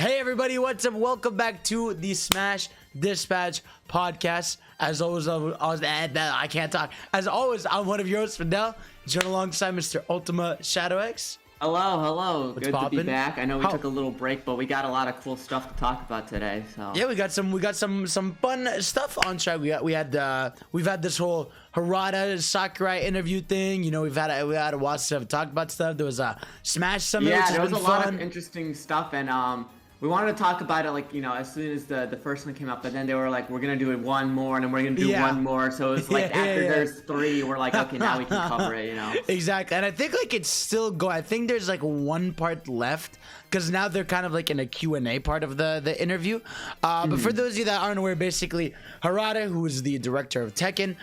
Hey everybody, what's up? Welcome back to the Smash Dispatch podcast. As always, I can't talk. As always, I'm one of your hosts, Fidel, joined alongside Mr. Ultima Shadow X. Hello. What's Good poppin'? to be back. I know we took a little break, but we got a lot of cool stuff to talk about today. So Yeah, we got some fun stuff on track. We've had this whole Harada Sakurai interview thing. You know, we've had a watch stuff, talk about stuff. There was a Smash Summit. yeah, which there was a been lot fun. of interesting stuff, and we wanted to talk about it like as soon as the first one came up, but then they were like, we're gonna do it one more, and then we're gonna do one more. So it was like after there's three, we're like, okay, now we can cover it. Exactly, and I think like it's still going. I think there's like one part left because now they're kind of like in a Q&A part of the interview. But for those of you that aren't aware, basically Harada, who is the director of Tekken,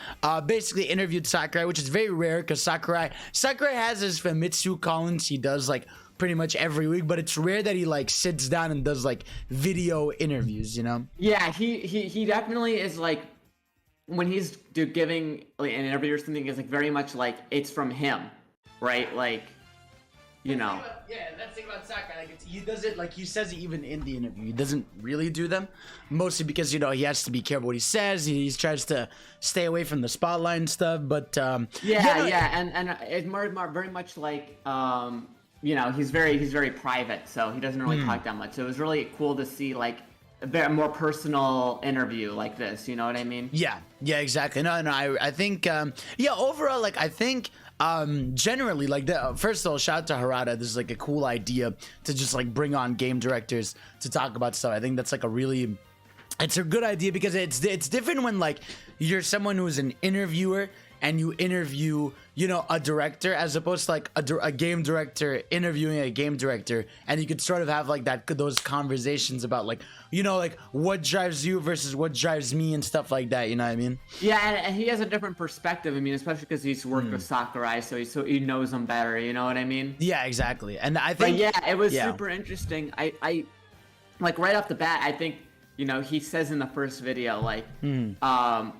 basically interviewed Sakurai, which is very rare because Sakurai has his Famitsu Collins. He does like pretty much every week, but it's rare that he like sits down and does like video interviews, you know? Yeah, he definitely is like, when he's giving like an interview or something, is like very much like it's from him, right? Like, Yeah, that's the thing about Sakurai. Like he does it like he says it even in the interview. He doesn't really do them, mostly because he has to be careful what he says. He tries to stay away from the spotlight and stuff. But and it's very much like he's very private, so he doesn't really talk that much. So it was really cool to see like a more personal interview like this. You know what I mean? Yeah, exactly. No, I think overall, like I think generally, like first of all, shout out to Harada. This is like a cool idea to just like bring on game directors to talk about stuff. I think that's like it's a good idea because it's different when like you're someone who's an interviewer and you interview a director, as opposed to like a game director interviewing a game director, and you could sort of have like those conversations about like like what drives you versus what drives me and stuff like that. You know what I mean? Yeah, and he has a different perspective. I mean, especially because he's worked with Sakurai, so he knows him better. You know what I mean? Yeah, exactly. And I think, it was super interesting. I like right off the bat, I think he says in the first video like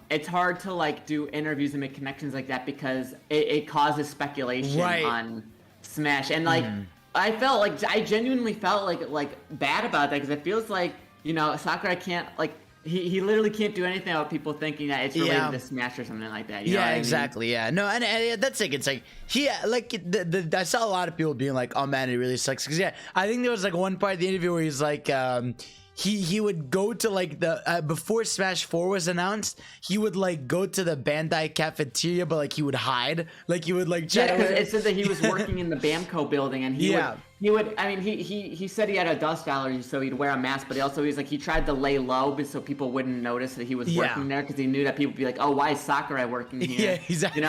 it's hard to like do interviews and make connections like that because it causes speculation on Smash, and like I genuinely felt like bad about that because it feels like Sakurai can't like he literally can't do anything without people thinking that it's related to Smash or something like that. You know what I mean? Exactly. Yeah, no, and that's like it's like I saw a lot of people being like, oh man, it really sucks because I think there was like one part of the interview where he's like he would go to like the before Smash 4 was announced, he would like go to the Bandai cafeteria, but like he would hide, like he would like because it said that he was working in the Bamco building, and he would I mean he said he had a dust allergy, so he'd wear a mask, but he tried to lay low so people wouldn't notice that he was working there, because he knew that people would be like, oh, why is Sakurai working here? Yeah, exactly.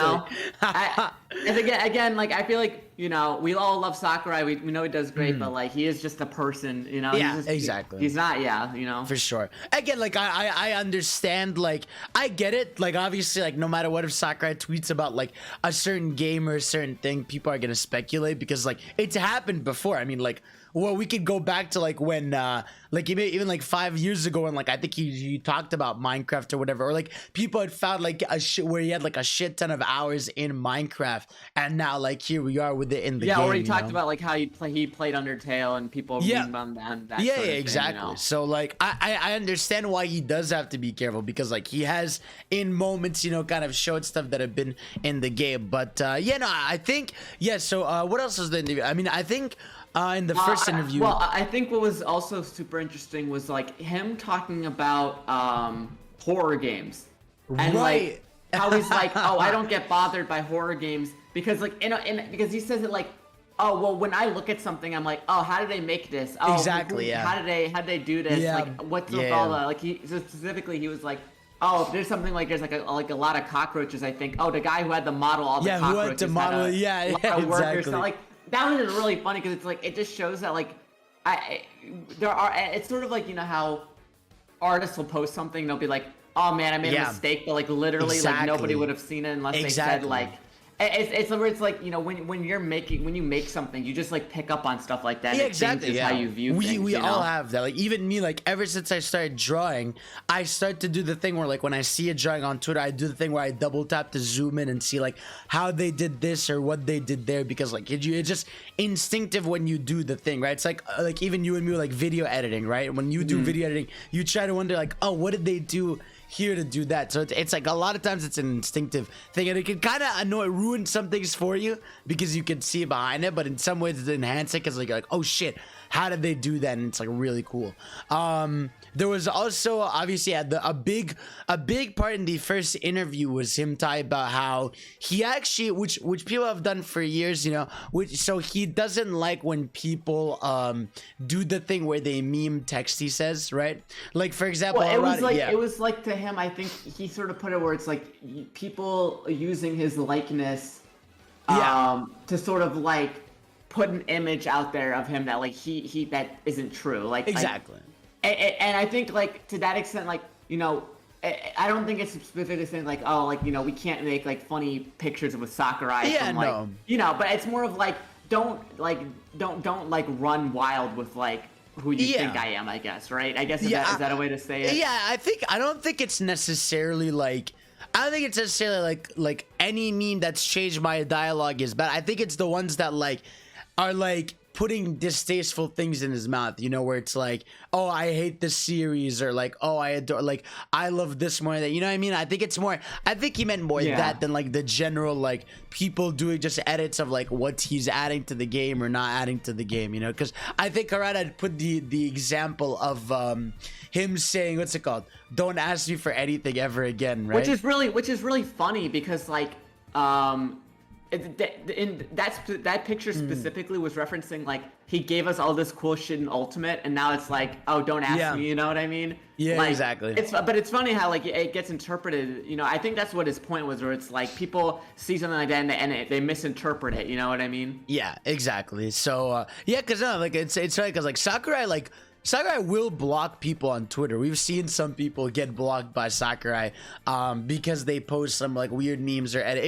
And again, like I feel like we all love Sakurai, we know he does great, but like he is just a person, exactly. He's not for sure. Again, like I understand, like I get it, like obviously, like no matter what, if Sakurai tweets about like a certain game or a certain thing, people are gonna speculate because like it's happened before. I mean, like, well, we could go back to like when like even like 5 years ago, and like I think he talked about Minecraft or whatever, or like people had found like where he had like a shit ton of hours in Minecraft, and now like here we are with it in the game. Or he talked about like how he played Undertale, and people reading on that sort of thing, exactly. So like I understand why he does have to be careful, because like he has in moments kind of showed stuff that have been in the game. But I think so what else was the interview? I mean, I think in the first interview, I think what was also super interesting was like him talking about horror games, and like how he's like, oh, I don't get bothered by horror games because like because he says it like, oh, well, when I look at something, I'm like, oh, how did they make this? Oh, exactly. How did they do this? Yeah. Like, what's with all the like? Specifically, he was like, oh, if there's something like there's like a lot of cockroaches, I think. Oh, the guy who had to model all the cockroaches. Who had to model? Exactly. So like that was really funny because it's like it just shows that like it's sort of like how artists will post something, they'll be like, oh man, I made a mistake, but like literally like nobody would have seen it unless they said like It's where it's like, you know, when you make something, you just like pick up on stuff like that. Yeah, It exactly. changes how you view things. We you all know? have that. Like even me, like ever since I started drawing, I start to do the thing where like when I see a drawing on Twitter, I do the thing where I double tap to zoom in and see like how they did this or what they did there, because like it's just instinctive when you do the thing, right? It's like even you and me, like video editing, right? When you do video editing, you try to wonder like, oh, what did they do here to do that? So it's like a lot of times it's an instinctive thing, and it can kind of ruin some things for you because you can see behind it, but in some ways it enhances it because like you're like, oh shit, how did they do that? And it's like really cool. There was also obviously a big part in the first interview was him talking about how he actually, which people have done for years, you know, so he doesn't like when people do the thing where they meme text, he says, right? Like for example, Well, yeah. it was like to him, I think he sort of put it where it's like people using his likeness to sort of like put an image out there of him that like he that isn't true. Like Exactly. And I think like to that extent, like, you know, I don't think it's specifically saying like, oh, like, you know, we can't make like funny pictures with Sakurai from like, no. you know, but it's more of like don't like run wild with like who you think I am, I guess, right? I guess is that a way to say it? Yeah, I don't think it's necessarily like, I don't think it's necessarily like any meme that's changed my dialogue is bad. I think it's the ones that like are like putting distasteful things in his mouth, you know, where it's like, oh, I hate this series, or like, oh, I adore, like, I love this more than that, you know what I mean? I think it's more, I think he meant more that than like the general like people doing just edits of like what he's adding to the game or not adding to the game, you know? Because I think Harada put the example of him saying, what's it called? Don't ask me for anything ever again, right? Which is really funny because like that picture specifically was referencing like he gave us all this cool shit in Ultimate, and now it's like, oh, don't ask me, you know what I mean? Yeah, like, exactly. But it's funny how like it gets interpreted, you know. I think that's what his point was, where it's like people see something like that and they misinterpret it, you know what I mean? Yeah, exactly. So yeah, because no, like it's right, because like Sakurai will block people on Twitter. We've seen some people get blocked by Sakurai because they post some like weird memes or edit.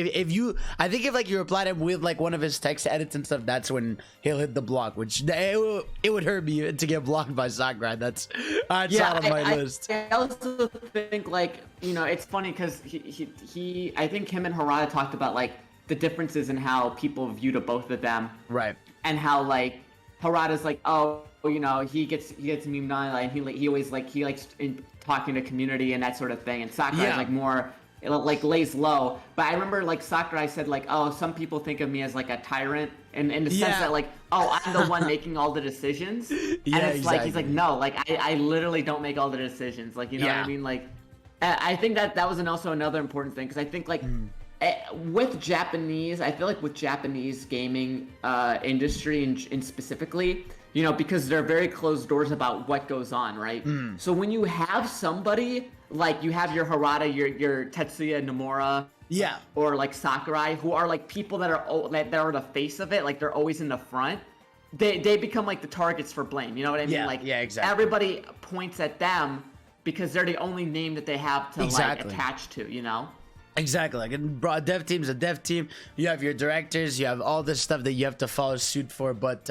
I think if like you reply to him with like one of his text edits and stuff, that's when he'll hit the block. Which it would hurt me to get blocked by Sakurai. That's out of my list. I also think like, you know, it's funny because he I think him and Harada talked about like the differences in how people view to both of them, right? And how like Harada's like, oh, you know, he gets memed on, like he always like he likes talking to community and that sort of thing, and Sakurai's like more like lays low. But I remember like Sakurai said like, oh, some people think of me as like a tyrant, and in the sense that like, oh, I'm the one making all the decisions, and it's like he's like, no, like I literally don't make all the decisions, like, you know what I mean? Like I think that was also another important thing, because I think like with Japanese, I feel like with Japanese gaming industry and specifically, you know, because they're very closed doors about what goes on, right? So when you have somebody like you have your Harada, your Tetsuya Nomura, or like Sakurai, who are like people that are the face of it, like they're always in the front, they become like the targets for blame. You know what I mean? Like exactly. Everybody points at them because they're the only name that they have to like attach to, you know? Exactly. Like a dev team's a dev team. You have your directors, you have all this stuff that you have to follow suit for. But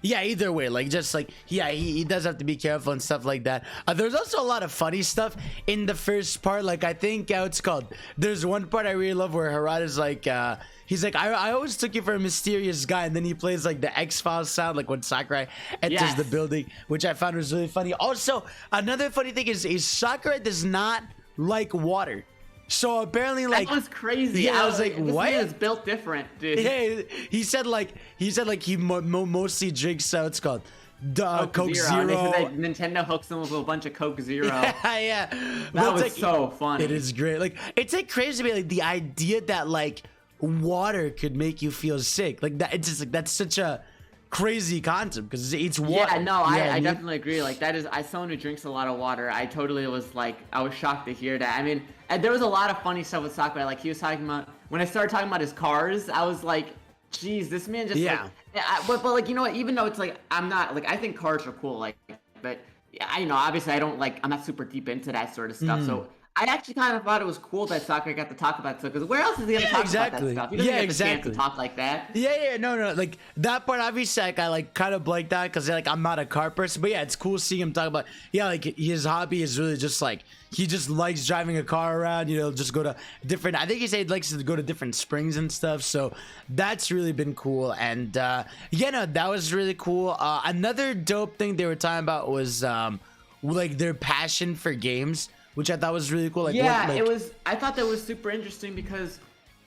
yeah, either way, like just like he does have to be careful and stuff like that. There's also a lot of funny stuff in the first part. Like I think it's called. There's one part I really love where Harada's like he's like, I always took you for a mysterious guy, and then he plays like the X-Files sound, like when Sakurai enters the building, which I found was really funny. Also, another funny thing is Sakurai does not like water. So apparently, like, that was crazy. Yeah, I was like, what? This man is built different, dude. Yeah, he said he mostly drinks what's called Coke Zero. They said that Nintendo hooks him with a bunch of Coke Zero. Yeah. That was like, so funny. It is great. Like, it's like crazy to me, like the idea that like water could make you feel sick. Like that, it's just like that's such a crazy concept because it's water. Yeah, no, I definitely agree. Like that is, as someone who drinks a lot of water, I totally was like, I was shocked to hear that. I mean, and there was a lot of funny stuff with Sakurai. Like he was talking about, when I started talking about his cars, I was like, geez, this man just like, but like, you know what, even though it's like, I'm not like, I think cars are cool, like, but I, you know, obviously I don't like, I'm not super deep into that sort of stuff. So I actually kind of thought it was cool that Sakurai got to talk about stuff, because where else is he gonna talk about that stuff? He doesn't get the chance to talk like that. Yeah, no, like that part obviously like I like kind of blanked out because like I'm not a car person, but yeah, it's cool seeing him talk about like his hobby is really just like he just likes driving a car around, just go to different. I think he said he likes to go to different springs and stuff, so that's really been cool. And no, that was really cool. Another dope thing they were talking about was like their passion for games, which I thought was really cool. Like, yeah, it was. I thought that was super interesting because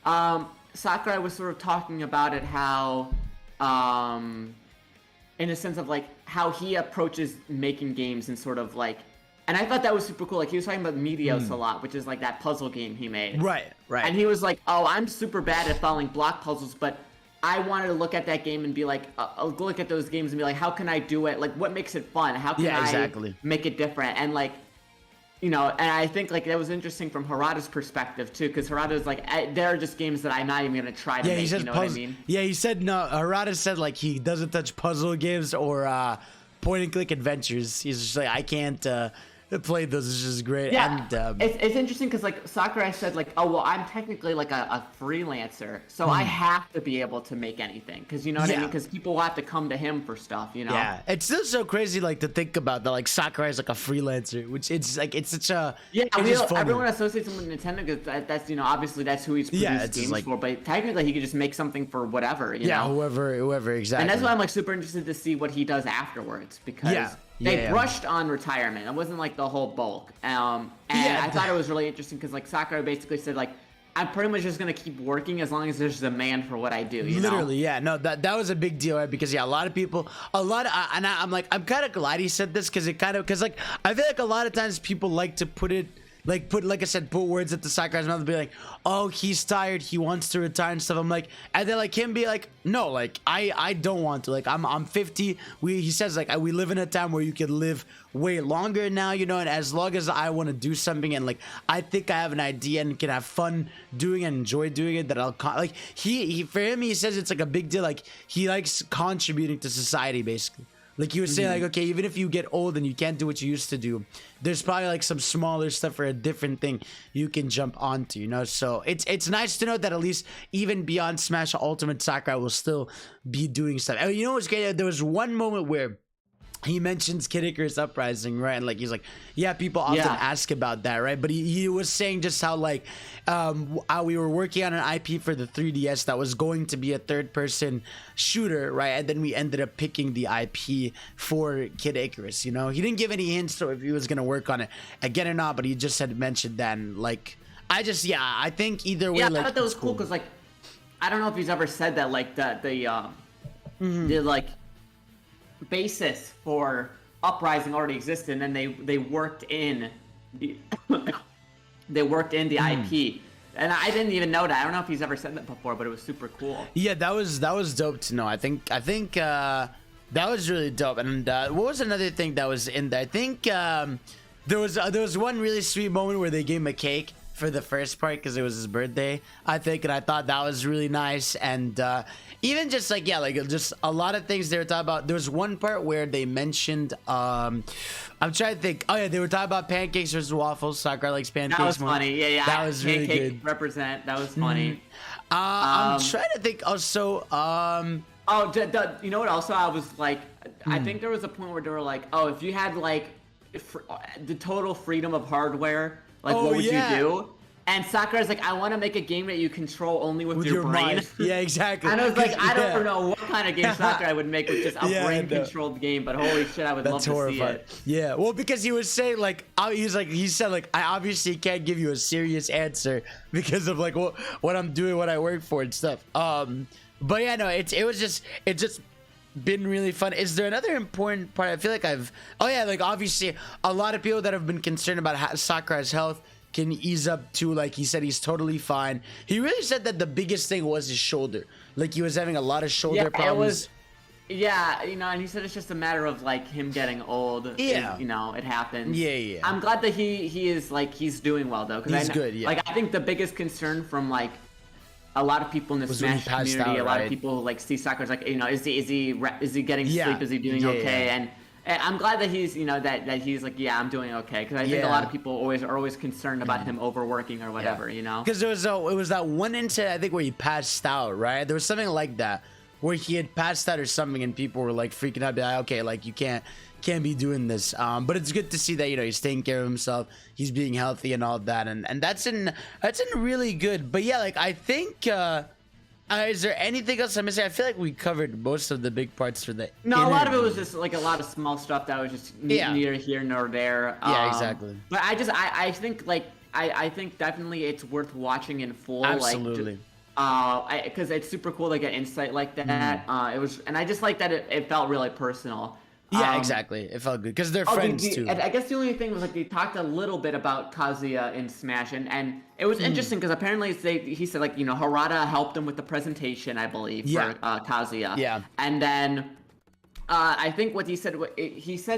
Sakurai was sort of talking about it, how, in a sense of like how he approaches making games and sort of like, and I thought that was super cool. Like he was talking about Medios a lot, which is like that puzzle game he made. Right. And he was like, "Oh, I'm super bad at following block puzzles, but I wanted to look at that game and be like, look at those games and be like, how can I do it? Like, what makes it fun? How can I make it different?" And like, and I think like that was interesting from Harada's perspective too, because Harada's like, there are just games that I'm not even gonna try to make. He says you know what I mean? Yeah, he said no. Harada said like he doesn't touch puzzle games or point and click adventures. He's just like, I can't play those. It's just great. Yeah, and, it's interesting because like Sakurai said like, oh well, I'm technically like a freelancer, so I have to be able to make anything, because you know what I mean, because people will have to come to him for stuff, Yeah, it's still so crazy like to think about that. Like Sakurai is like a freelancer, which it's like it's such a everyone associates him with Nintendo because that's obviously that's who he's produced games for, but technically he could just make something for whatever. You know? Whoever exactly. And that's why I'm like super interested to see what he does afterwards, because they brushed on retirement. It wasn't like the whole bulk. And I thought it was really interesting because like Sakurai basically said like, I'm pretty much just gonna keep working as long as there's demand for what I do. Literally, yeah. No, that was a big deal, right? Because a lot of people, and I'm like, I'm kind of glad he said this because like I feel like a lot of times people like to put like I said, put words at the Sakurai's mouth and be like, oh, he's tired, he wants to retire and stuff. I'm like, and then like him be like, no, like I don't want to. Like I'm 50. He says like we live in a time where you can live way longer now, and as long as I want to do something and like I think I have an idea and can have fun doing and enjoy doing it, that I'll like he for him, he says it's like a big deal. Like he likes contributing to society basically. Like he was saying, like, okay, even if you get old and you can't do what you used to do, there's probably like some smaller stuff or a different thing you can jump onto, So it's nice to know that at least even beyond Smash Ultimate, Sakurai will still be doing stuff. And what's great? There was one moment where he mentions Kid Icarus Uprising, right? And like he's like, yeah, people often ask about that, right? But he was saying just how like how we were working on an IP for the 3DS that was going to be a third-person shooter, right? And then we ended up picking the IP for Kid Icarus. He didn't give any hints to if he was gonna work on it again or not, but he just had mentioned that. And like, I think either way, I like, thought that was cool because like, I don't know if he's ever said that like the like basis for Uprising already existed, and then they worked in the IP, and I didn't even know that. I don't know if he's ever said that before, but it was super cool. Yeah, that was dope to know. I think that was really dope. And what was another thing that was in there? I think there was one really sweet moment where they gave him a cake for the first part because it was his birthday, I think, and I thought that was really nice. And even just like just a lot of things they were talking about. There was one part where they mentioned I'm trying to think. Oh yeah, they were talking about pancakes versus waffles. Sakurai likes pancakes. That was funny. Yeah. That was really good. Represent. That was funny. I'm trying to think also. You know what? Also, I was like, I think there was a point where they were like, oh, if you had like the total freedom of hardware, like what would you do? And Sakurai's like, I want to make a game that you control only with your brain. Mind. Yeah, exactly. And I was like, I don't know what kind of game Sakurai would make with just a brain-controlled game, but holy shit, I would love to see it. Yeah, well, because he was saying like, he said like, I obviously can't give you a serious answer because of like what I'm doing, what I work for and stuff. But yeah, no, it's just been really fun. Is there another important part? I feel like like obviously a lot of people that have been concerned about Sakurai's health can ease up too. Like he said, he's totally fine. He really said that the biggest thing was his shoulder. Like he was having a lot of shoulder problems. And he said it's just a matter of like him getting old. Yeah, it happens. Yeah. I'm glad that he is like he's doing well though, because he's good. Yeah. Like I think the biggest concern from like a lot of people in the Smash community, a lot of people like see Sakurai's like, is he getting sleep? Is he doing okay? I'm glad that he's, that he's like, yeah, I'm doing okay, because I think a lot of people are always concerned about him overworking or whatever, Because it was that one incident, I think, where he passed out, right? There was something like that where he had passed out or something, and people were like freaking out, be like, okay, like you can't be doing this. But it's good to see that he's taking care of himself, he's being healthy and all that, and that's in really good. But yeah, like I think. Is there anything else I'm missing? I feel like we covered most of the big parts for the No, interview. a lot of it was just like a lot of small stuff that was just neither here nor there. Yeah, exactly. But I think I think definitely it's worth watching in full. Absolutely. Because it's super cool to get insight like that. It was, and I just like that it felt really personal. Yeah, exactly. It felt good because they're friends too. I guess the only thing was like they talked a little bit about Kazuya in Smash, and it was interesting because apparently he said like Harada helped him with the presentation, I believe, for Kazuya. Yeah. And then I think what he said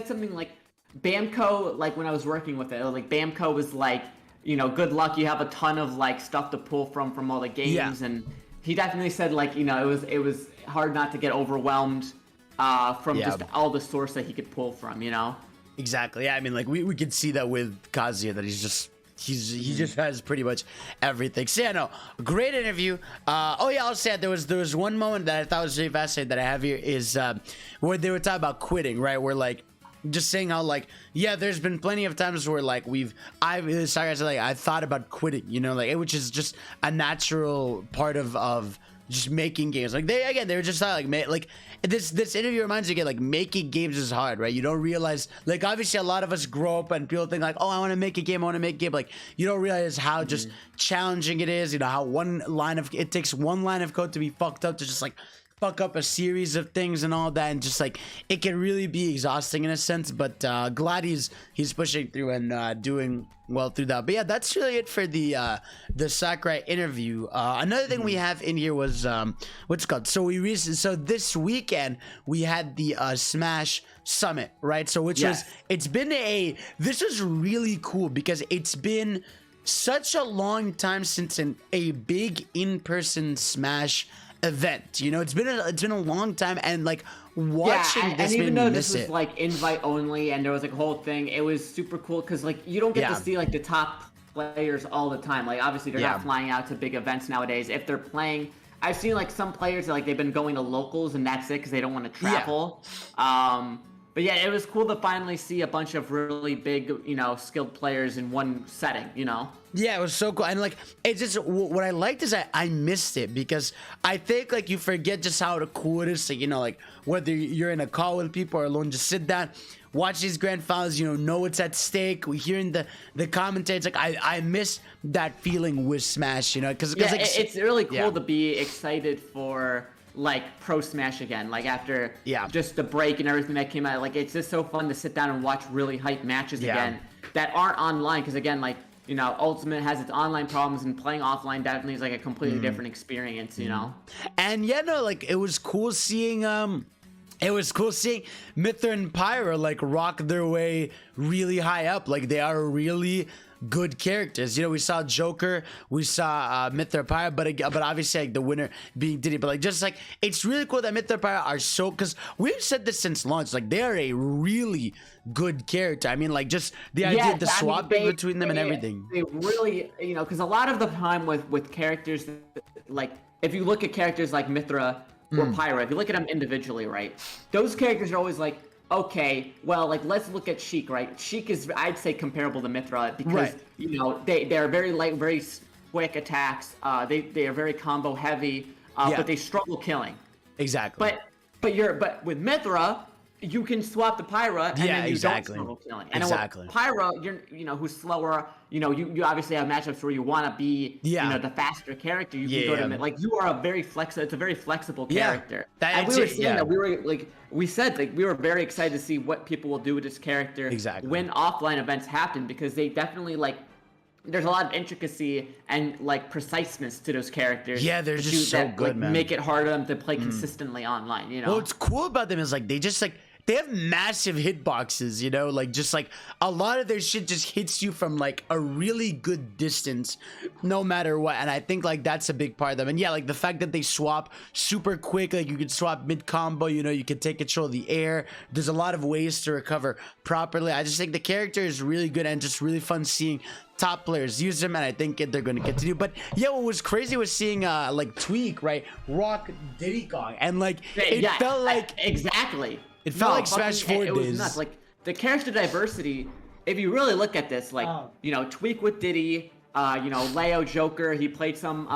something like Bamco, like when I was working with it, like Bamco was like good luck, you have a ton of like stuff to pull from all the games, and he definitely said like it was hard not to get overwhelmed. From just all the source that he could pull from, Exactly. Yeah, I mean, like we could see that with Kazuya, that he just has pretty much everything. So yeah, no, great interview. I'll say it. There was one moment that I thought was really fascinating that I have here is where they were talking about quitting, right? Where like just saying how like there's been plenty of times where like Sakurai said like I thought about quitting, which is just a natural part of just making games. Like they were just like this interview reminds me again, like making games is hard, right? You don't realize, like obviously a lot of us grow up and people think like, oh, I want to make a game, like you don't realize how just challenging it is, how it takes one line of code to be fucked up to just like fuck up a series of things and all that, and just like it can really be exhausting in a sense, but glad he's pushing through and doing well through that. But yeah, that's really it for the Sakurai interview. Another thing we have in here was what's it called? So this weekend we had the Smash Summit, right? So this was really cool because it's been such a long time since a big in-person Smash event. It's been a long time, and like watching this, and even though this was like invite only and there was like a whole thing, it was super cool because like you don't get to see like the top players all the time. Like obviously they're not flying out to big events nowadays. If they're playing, I've seen like some players that, like they've been going to locals and that's it because they don't want to travel. But yeah, it was cool to finally see a bunch of really big, skilled players in one setting, Yeah, it was so cool. And like, it's just, what I liked is I missed it because I think like you forget just how cool it is to, like whether you're in a call with people or alone, just sit down, watch these grand finals, know what's at stake. We hearing the commentary. It's like, I miss that feeling with Smash, because like, it's really cool to be excited for like Pro Smash again, like after just the break and everything that came out. Like it's just so fun to sit down and watch really hyped matches again that aren't online, because again, like Ultimate has its online problems, and playing offline definitely is like a completely different experience, And like it was cool seeing Mithra and Pyra like rock their way really high up. Like they are really good characters. We saw Joker, we saw Mithra and Pyra, but obviously like the winner being Diddy. But like just like it's really cool that Mithra and Pyra are so, because we've said this since launch, like they are a really good character. I mean, like just the idea of the swapping between them and everything. They really, because a lot of the time with characters, like if you look at characters like Mithra or Pyra, if you look at them individually, right, those characters are always like, okay, well, like let's look at Sheik, right? Sheik is, I'd say, comparable to Mithra because they are very light, very quick attacks. They are very combo heavy, but they struggle killing. Exactly. But with Mithra, you can swap the Pyra and then you don't struggle killing. And with Pyra, who's slower, you obviously have matchups where you want to be, the faster character. You can go to like you are it's a very flexible character. And we were saying that we said we were very excited to see what people will do with this character when offline events happen, because they definitely there's a lot of intricacy and like preciseness to those characters. Yeah, they're just so good, man. Make it harder for them to play consistently online. What's cool about them is like they just like they have massive hitboxes, you know, like just like a lot of their shit just hits you from like a really good distance, no matter what. And I think like that's a big part of them. And yeah, like the fact that they swap super quick, like you could swap mid combo, you know, you could take control of the air. There's a lot of ways to recover properly. I just think the character is really good and just really fun seeing top players use them, and I think they're going to continue. But yeah, what was crazy was seeing like Tweak, right, rock Diddy Kong, and like it felt like exactly. It felt like Smash 4 it days. was nuts. Like the character diversity, if you really look at this, like you know, Tweak with Diddy, you know, Leo Joker, he played some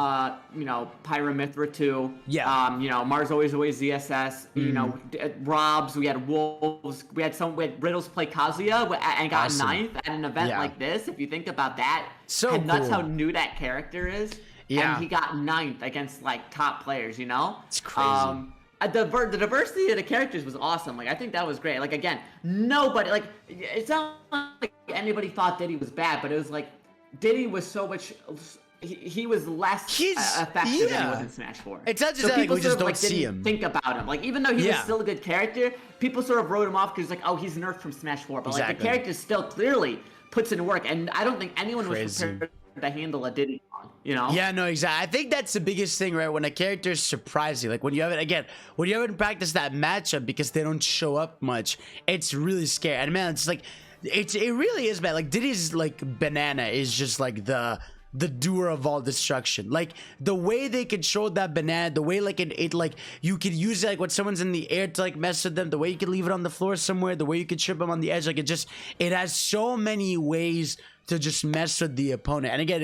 you know, Pyramithra too. Yeah. You know, Mars always ZSS, you know, Robs, we had Wolves, we had Riddles play Kazuya and got ninth at an event like this. If you think about that, so and that's cool. how new that character is. Yeah. And he got ninth against like top players, you know? It's crazy. The diversity of the characters was awesome. Like I think that was great. Like again, nobody like it's not like anybody thought Diddy was bad, but it was like Diddy was so much. He was less effective than he was in Smash 4. It's not just that like, we just don't see him. Think about him. Like even though he was still a good character, people sort of wrote him off because like, oh, he's nerfed from Smash 4. But like the character still clearly puts in work, and I don't think anyone was prepared to handle a Diddy Kong, you know? Yeah, no, exactly. I think that's the biggest thing, right? When a character is surprising, like when you haven't practiced that matchup because they don't show up much, it's really scary. And man, it's like it really is, man. Like Diddy's like banana is just like the doer of all destruction. Like the way they control that banana, the way like it like you could use it like when someone's in the air to like mess with them, the way you could leave it on the floor somewhere, the way you could trip them on the edge, like it has so many ways to just mess with the opponent. And again,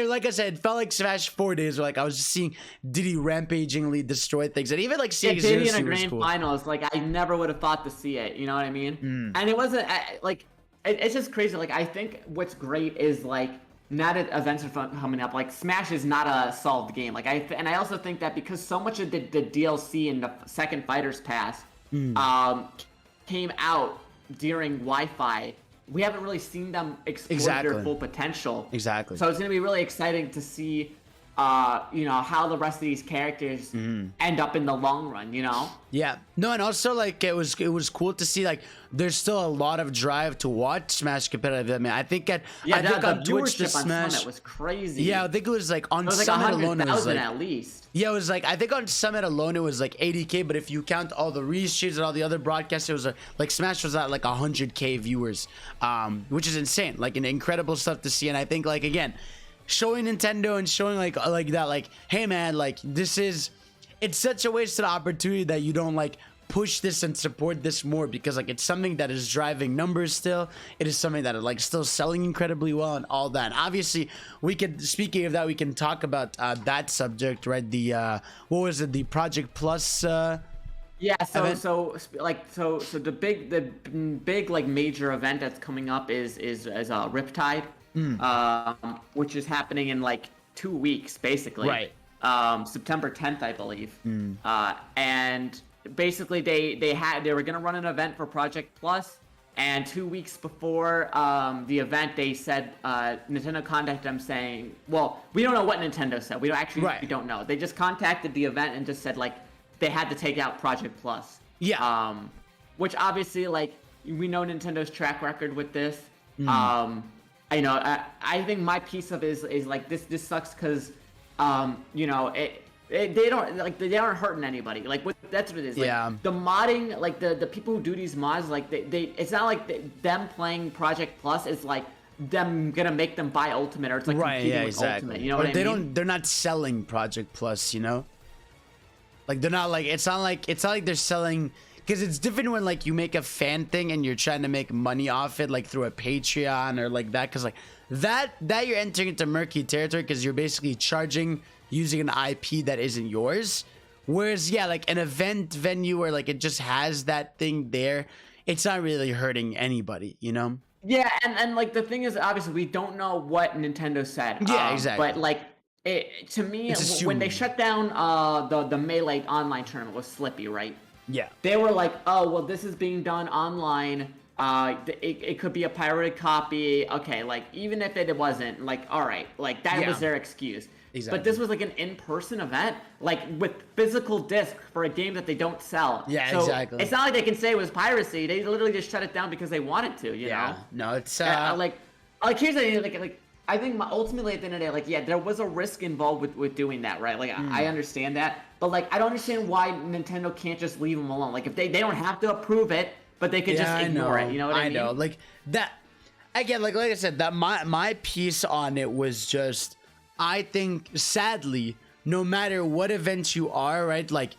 like I said, it felt like Smash 4 days where like I was just seeing Diddy rampagingly destroy things, and even like seeing Diddy in a grand finals, like I never would have thought to see it, you know what I mean? And it wasn't like it's just crazy. Like I think what's great is like now that events are coming up, like Smash is not a solved game. Like I also think that because so much of the DLC in the second Fighters Pass came out during Wi-Fi, we haven't really seen them exploit their full potential. Exactly. So it's going to be really exciting to see, you know, how the rest of these characters end up in the long run, you know? Yeah. No, and also like it was cool to see like there's still a lot of drive to watch Smash competitive. I mean, I think on Twitch the Smash Summit was crazy. Yeah, I think it was like on Summit alone it was like at least. Yeah, it was like I think on Summit alone it was like 80K, but if you count all the restreams and all the other broadcasts, it was like Smash was at like 100K viewers, which is insane. Like an incredible stuff to see. And I think like again, showing Nintendo and showing like that, like, hey man, like it's such a wasted opportunity that you don't like push this and support this more, because like it's something that is driving numbers still. It is something that is like still selling incredibly well and all that. And obviously we could, speaking of that, we can talk about that subject, right? The what was it, the Project Plus yeah, so the big like major event that's coming up is Riptide, which is happening in like 2 weeks basically, right? September 10th, I believe. And basically they were gonna run an event for Project Plus, and 2 weeks before the event they said Nintendo contacted them saying, well, we don't know what Nintendo said, we don't know, they just contacted the event and just said like they had to take out Project Plus. Yeah. Which obviously like we know Nintendo's track record with this. I know I think my piece of it is like this sucks because you know, they aren't hurting anybody. Like that's what it is. Like, yeah. The modding, like the people who do these mods, like they it's not like them playing Project Plus is like them gonna make them buy Ultimate, or it's like competing with Ultimate. You know what I mean? They're not selling Project Plus. You know, like they're not like it's not like they're selling. Because it's different when like you make a fan thing and you're trying to make money off it, like through a Patreon or like that. Because like that you're entering into murky territory, because you're basically charging using an IP that isn't yours. Whereas yeah, like an event venue where like it just has that thing there, it's not really hurting anybody, you know? Yeah, and like the thing is, obviously we don't know what Nintendo said. Yeah, exactly. But like to me, when they shut down the Melee online tournament was Slippy, right? Yeah. They were like, oh, well, this is being done online it could be a pirated copy. Okay, like even if it wasn't, like all right, like that was their excuse. Exactly. But this was like an in-person event, like with physical disc for a game that they don't sell. Yeah, so exactly. It's not like they can say it was piracy. They literally just shut it down because they wanted to. You know? No, it's like here's the thing, like I think ultimately at the end of the day, like there was a risk involved with doing that, right? Like I understand that, but like I don't understand why Nintendo can't just leave them alone. Like if they don't have to approve it, but they could just ignore it. You know what I mean? I know, like that. Again, like I said, that my piece on it was just. I think, sadly, no matter what event you are, right? Like,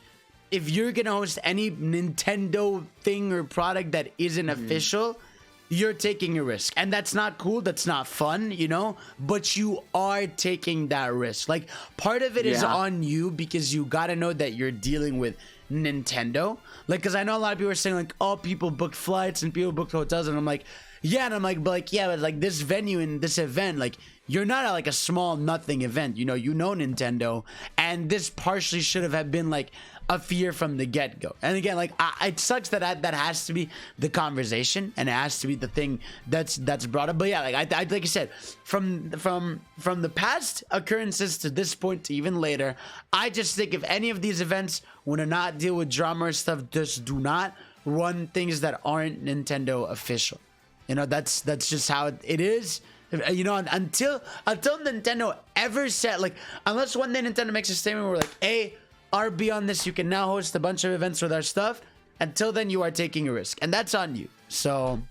if you're gonna host any Nintendo thing or product that isn't official, you're taking a risk. And that's not cool, that's not fun, you know? But you are taking that risk. Like, part of it is on you because you gotta know that you're dealing with Nintendo. Like, because I know a lot of people are saying, like, oh, people book flights and people book hotels. And I'm like, yeah, and I'm like, but like this venue and this event, like, you're not at like a small nothing event, you know Nintendo, and this partially should have been like a fear from the get-go. And again, like it sucks that that has to be the conversation and it has to be the thing that's brought up. But yeah, like I like you said, from the past occurrences to this point to even later, I just think if any of these events want to not deal with drama or stuff, just do not run things that aren't Nintendo official. That's just how it is. Until Nintendo ever said, like, unless one day Nintendo makes a statement where like, hey, RB on this, you can now host a bunch of events with our stuff. Until then, you are taking a risk, and that's on you. So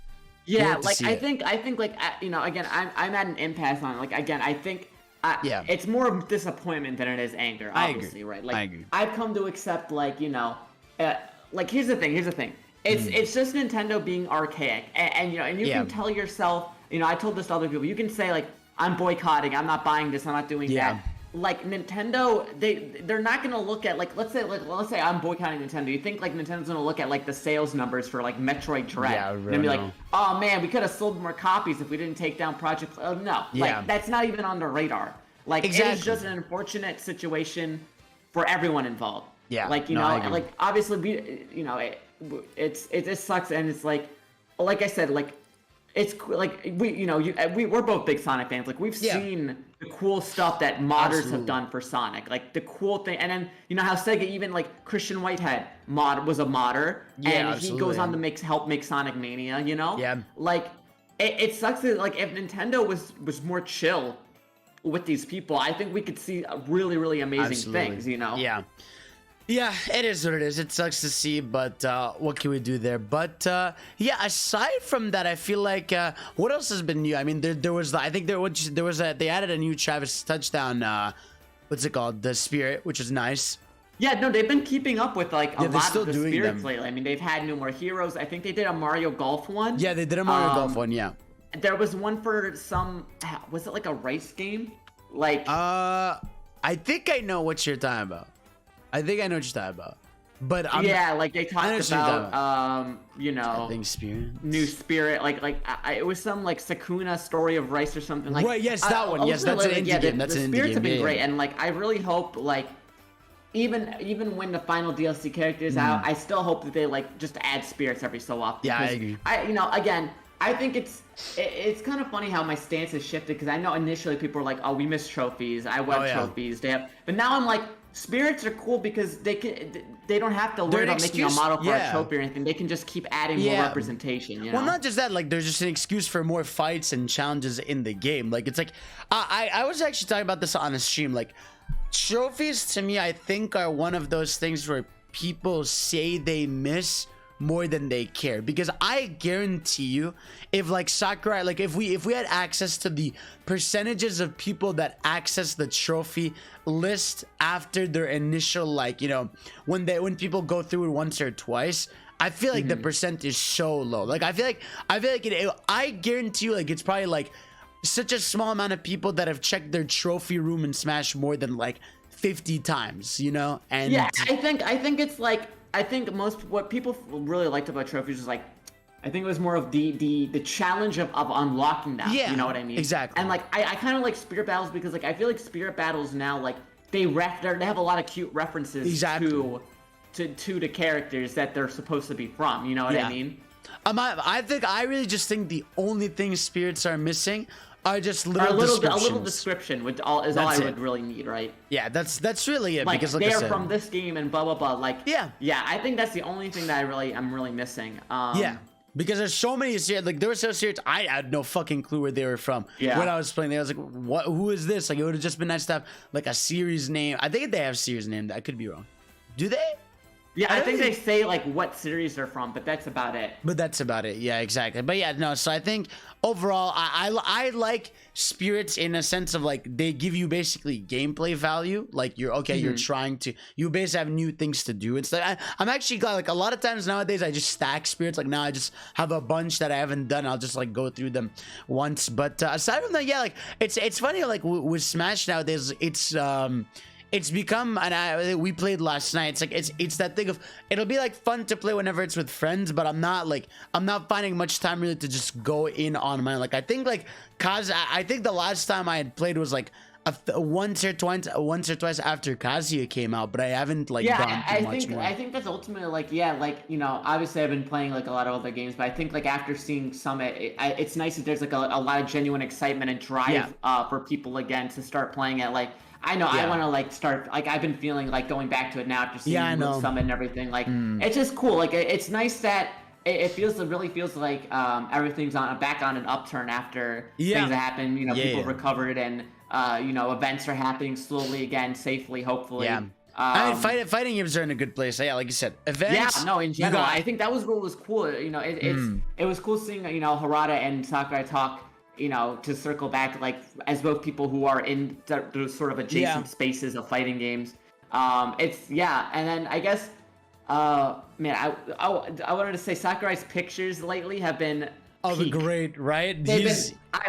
yeah, like I think like again, I'm at an impasse on it. Like again, I think it's more of disappointment than it is anger. Obviously, right? Like I agree. I've come to accept like like here's the thing. It's just Nintendo being archaic, and you can tell yourself. I told this to other people. You can say like, I'm boycotting. I'm not buying this. I'm not doing that. Like Nintendo, they're not gonna look at let's say I'm boycotting Nintendo. You think like Nintendo's gonna look at like the sales numbers for like Metroid Dread and be like, oh man, we could have sold more copies if we didn't take down Project. Oh no, like that's not even on the radar. Like it is just an unfortunate situation for everyone involved. Yeah, like like obviously it just sucks, and it's like I said, like. It's like we're both big Sonic fans. Like we've seen the cool stuff that modders have done for Sonic. Like the cool thing, and then how Sega even like Christian Whitehead was a modder, and he goes on to help make Sonic Mania. Like it sucks that like if Nintendo was more chill with these people, I think we could see really really amazing things. Yeah, it is what it is. It sucks to see, but what can we do there? But yeah, aside from that, I feel like what else has been new? I mean, there was they added a new Travis touchdown. What's it called? The Spirit, which is nice. Yeah, no, they've been keeping up with like a lot of the spirits lately. I mean, they've had No More Heroes. I think they did a Mario Golf one. Yeah, they did a Mario Golf one. Yeah. There was one for was it like a rice game? Like. I think I know what you're talking about. I think I know what you're talking about, but like they talked about, I think Spirit, new Spirit, it was some like Sakuna Story of Rice or something like. Right, yes, that one, yes, that's an indie game. That's an indie game. The spirits have been great, and like I really hope like, even when the final DLC character is out, I still hope that they like just add spirits every so often. Yeah, I agree. Again, I think it's kind of funny how my stance has shifted because I know initially people were like, oh, we miss trophies. I want trophies. But now I'm like. Spirits are cool because they don't have to worry about making a model for a trophy or anything. They can just keep adding more representation. Well, not just that. Like, there's just an excuse for more fights and challenges in the game. Like, it's like I was actually talking about this on a stream. Like, trophies to me, I think, are one of those things where people say they miss more than they care, because I guarantee you, if like Sakurai, like if we had access to the percentages of people that access the trophy list after their initial, like, when people go through it once or twice, I feel like the percent is so low. Like I feel like I guarantee you, like it's probably like such a small amount of people that have checked their trophy room in Smash more than like 50 times, and yeah, I think it's like, I think what people really liked about trophies is like, I think it was more of the challenge of unlocking them. Yeah, you know what I mean? Exactly. And like I kind of like spirit battles because like I feel like spirit battles now, like they have a lot of cute references to the characters that they're supposed to be from. You know what I mean? I really just think the only thing Spirits are missing are just little a descriptions. little description, which all I would really need, right? Yeah, that's really it. Like, because like they're I said, from this game and blah blah blah. Like, yeah. I think that's the only thing that I'm really missing. Yeah. Because there's so many series, like there were so series I had no fucking clue where they were from. Yeah. When I was playing, I was like, "What? Who is this?" Like it would have just been nice to have like a series name. I think they have series name. I could be wrong. Do they? Yeah, I think they say like what series they're from, but that's about it. But that's about it. Yeah, exactly. But yeah, no. So I think overall, I like Spirits in a sense of like they give you basically gameplay value. Like you're okay, you're trying to, you basically have new things to do. It's like I'm actually glad. Like a lot of times nowadays, I just stack Spirits. Like now I just have a bunch that I haven't done. I'll just like go through them once. But aside from that, yeah, like it's funny. Like with Smash nowadays, it's become, and we played last night. It's like it's that thing of it'll be like fun to play whenever it's with friends, but I'm not finding much time really to just go in on mine. Like I think like I think the last time I had played was like once or twice after Kazuya came out, but I haven't like gone too much more. I think that's ultimately like obviously I've been playing like a lot of other games, but I think like after seeing Summit, it's nice that there's like a lot of genuine excitement and drive for people again to start playing it. Like I know I want to like start, like I've been feeling like going back to it now after seeing Summit and everything. Like it's just cool. Like it's nice that it really feels like everything's back on an upturn after things that happened. People recovered and events are happening slowly again, safely, hopefully. Yeah. I mean, fighting games are in a good place. Yeah, like you said, events. Yeah, no, in general, I think that was what was cool. It was cool seeing Harada and Sakurai talk. To circle back, like as both people who are in those sort of adjacent spaces of fighting games. And then I guess, man, I wanted to say Sakurai's pictures lately have been great, right?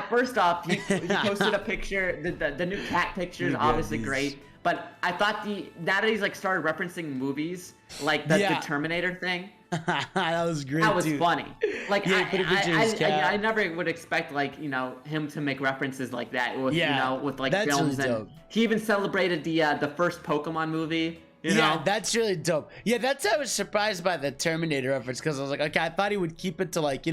First off, he posted a picture. The new cat picture is obviously great, but I thought now that he's like started referencing movies, like the Terminator thing. That was great. That was funny. Like I never would expect like him to make references like that with with like that's films. really And dope. he even celebrated the first Pokemon movie. Yeah, that's really dope. Yeah, I was surprised by the Terminator reference because I was like, okay, I thought he would keep it to like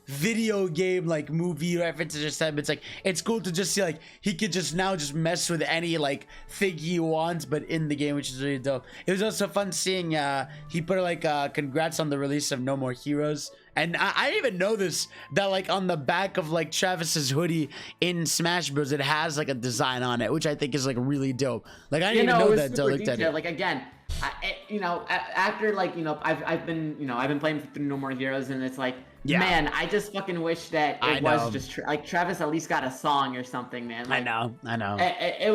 video game like movie references or something. It's like it's cool to just see like he could just mess with any like thing he wants but in the game, which is really dope. It was also fun seeing he put like congrats on the release of No More Heroes, and I didn't even know this, that like on the back of like Travis's hoodie in Smash Bros it has like a design on it, which I think is like really dope. Like I didn't even know that until I looked at it. Like again, after like I've been playing through No More Heroes, and it's like man, I just fucking wish that it was just like Travis at least got a song or something, man. Like, I know. It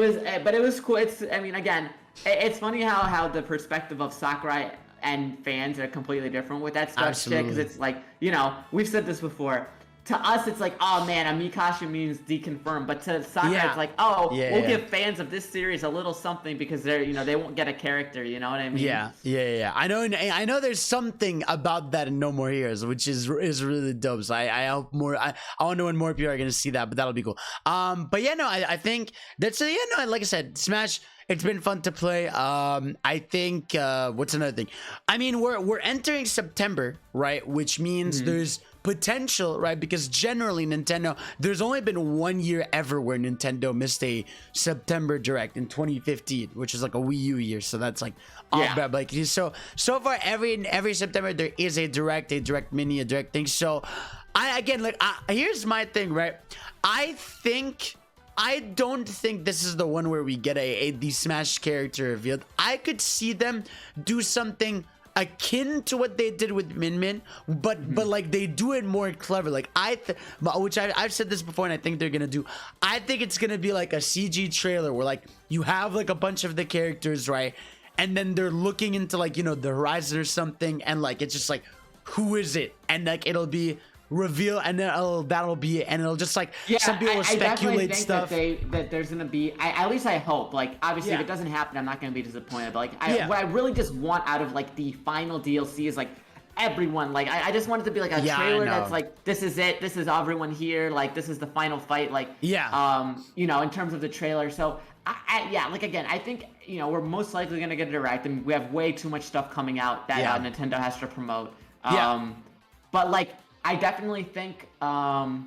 was cool. It's funny how the perspective of Sakurai and fans are completely different with that stuff shit, because it's like we've said this before. To us, it's like, oh man, a Mikashi means deconfirmed, but to Sakurai, it's like, we'll give fans of this series a little something because they're, they won't get a character. You know what I mean? Yeah. I know. There's something about that in No More Heroes, which is really dope. So I hope more. I wonder when more people are gonna see that, but that'll be cool. But yeah, no, I think that's like I said, Smash. It's been fun to play. I think what's another thing? I mean, we're entering September, right? Which means there's potential, right? Because generally Nintendo, there's only been 1 year ever where Nintendo missed a September Direct in 2015, which is like a Wii U year. So that's like bad. Like so far every September there is a Direct Mini, a Direct thing. So here's my thing, right? I don't think this is the one where we get the Smash character revealed. I could see them do something akin to what they did with Min Min, but like they do it more clever. Like I've said this before, and I think they're gonna do. I think it's gonna be like a CG trailer where like you have like a bunch of the characters, right, and then they're looking into like the horizon or something, and like it's just like who is it, and like it'll be reveal, and then that'll be it, and it'll just like some people will speculate stuff. That there's gonna be, at least I hope, like obviously if it doesn't happen I'm not gonna be disappointed, but like what I really just want out of like the final DLC is like everyone, like I just want it to be like a trailer that's like, this is it, this is everyone here, like this is the final fight, like in terms of the trailer. So like again, I think we're most likely gonna get a Direct, and we have way too much stuff coming out that Nintendo has to promote. But like, I definitely think, I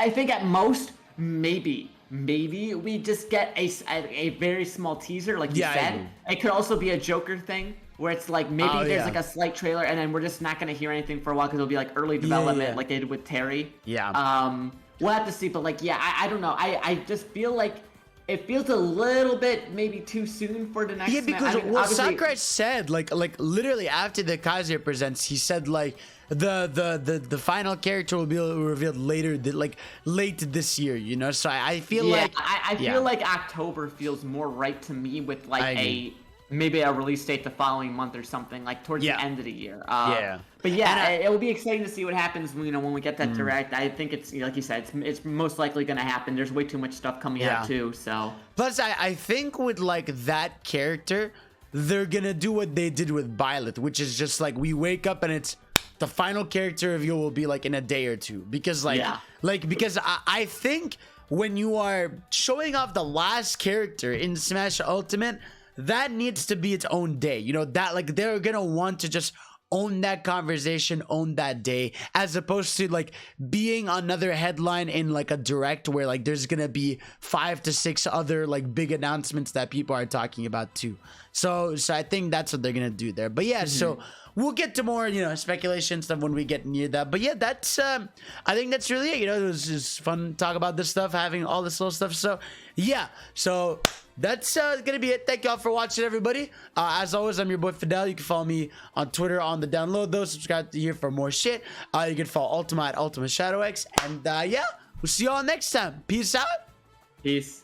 think at most, maybe we just get a very small teaser, like you said. It could also be a Joker thing, where it's like maybe there's like a slight trailer, and then we're just not gonna hear anything for a while because it'll be like early development, like they did with Terry. We'll have to see, but like, I don't know. I just feel like it feels a little bit maybe too soon for the next. Yeah, because what Sakurai said, like literally after the Kaiser presents, he said like the final character will be revealed later, like late this year, you know. So I feel like I feel like October feels more right to me, with like maybe a release date the following month or something, like towards the end of the year. But it will be exciting to see what happens when we get that direct. I think it's, like you said, it's most likely going to happen. There's way too much stuff coming out too. So plus I think with like that character, they're gonna do what they did with Violet, which is just like we wake up and it's the final character reveal will be like in a day or two, because because I think when you are showing off the last character in Smash Ultimate, that needs to be its own day, you know, that like they're gonna want to just own that conversation, own that day, as opposed to like being another headline in like a direct where like there's gonna be 5 to 6 other like big announcements that people are talking about too. So I think that's what they're gonna do there. But yeah, so we'll get to more, you know, speculation stuff when we get near that. But yeah, that's I think that's really it. You know, it was just fun to talk about this stuff, having all this little stuff. So yeah, so that's gonna be it. Thank y'all for watching, everybody. As always, I'm your boy Fidel. You can follow me on Twitter on the download though. Subscribe to here for more shit. You can follow Ultima at Ultima Shadow X. And yeah, we'll see y'all next time. Peace out. Peace.